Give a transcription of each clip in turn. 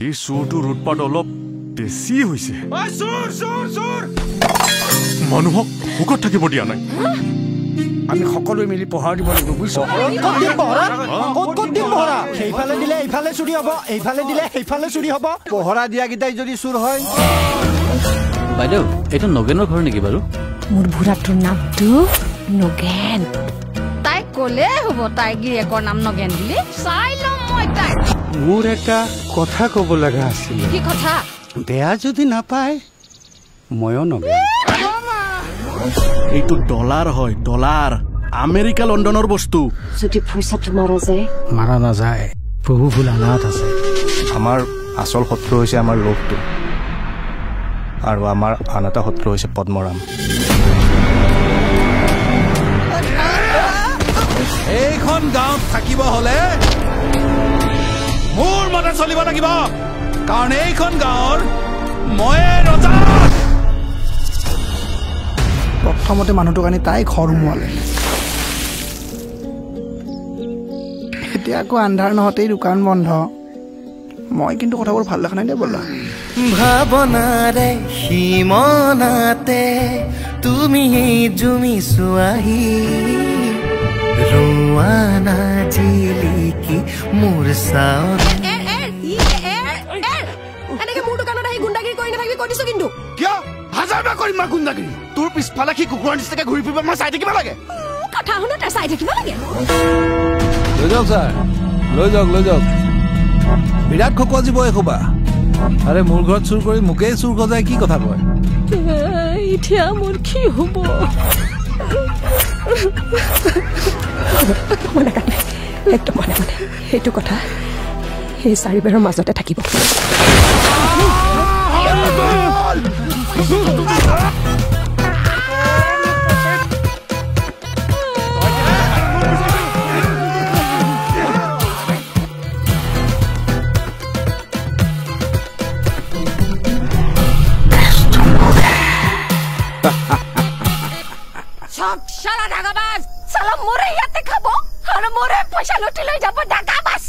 এই চোৰটোৰ উৎপাত অলপ বেছি হৈছে মানুহক ভোকত থাকিব দিয়া নাই আমি সকলোৱে মিলি পঢ়াৰ দিব লাগিব বুজিছো সেইফালে দিলে এইফালে চুৰি হ'ব এইফালে দিলে সেইফালে চুৰি হ'ব পহৰা দিয়াকেইটাই যদি চুৰ হয় বাইদেউ এইটো নগেনৰ ঘৰ নেকি বাৰু মোৰ বুঢ়াটোৰ নামটো নগেন তাই ক'লে হ'ব তাই গিৰিয়েকৰ নাম নগেন বুলি চাই লম মই তাই মোৰ এটা কথা ক'ব লগা আছিল কি কথা বেয়া যদি নাপায় ময়ো নগেন এইটো ডলাৰ হয় ডলাৰ আমেৰিকা লণ্ডনৰ বস্তু যদি পইচাটো মাৰা যায় মাৰা নাযায় প্ৰভু ফুল অনাথ আছে আমাৰ আচল শত্ৰু হৈছে আমাৰ লোকটো আৰু আমাৰ আন এটা শত্ৰু হৈছে পদ্মৰাম এইখন গাঁৱত থাকিব হলে মোৰ মতে চলিব লাগিব কাৰণ এইখন গাঁৱৰ ময়ে ৰজা প্ৰথমতে মানুহটোক আনি তাই ঘৰ সোমোৱালে এতিয়া আকৌ আন্ধাৰ নহওঁতেই দোকান বন্ধ মই কিন্তু কথাবোৰ ভাল দেখা নাই দে বলা ভাৱনাৰে সীমনাতে তুমি জুমিছো আহি ৰোৱানা জিলিকি মোৰ চাউল এনেকে মোৰ দোকানত আহি গুণ্ডাগিৰি কৰি নাথাকিবি কৈ দিছো কিন্তু কিয় হাজাৰটা কৰিম মই গুণ্ডাগিৰি তোৰ পিছফালে সি কুকুৰৰ নিচিনাকে ঘূৰি ফুৰিব মই চাই থাকিব লাগে কথা শুনো তাই চাই থাকিব লাগে লৈ যাওক ছাৰ লৈ যাওক বিৰাট খকুৱা জীৱ এসোপা আৰে মোৰ ঘৰত চুৰ কৰি মোকেই চুৰ গজাই কি কথা কয় এতিয়া মোৰ কি হ'ব একদম মনে মনে সেইটো কথা সেই চাৰিবেৰৰ মাজতে থাকিব শালা ডাকাবাজ শালা মোৰে ইয়াতে খাব আৰু মোৰে পইচা লুটি লৈ যাব ডাকাবাজ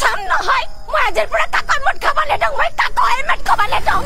চাম নহয় মই আজিৰ পৰা তাকৰ মত খাবলৈ দিওঁ মই তাকৰ হেলমেট খাবলৈ দিওঁ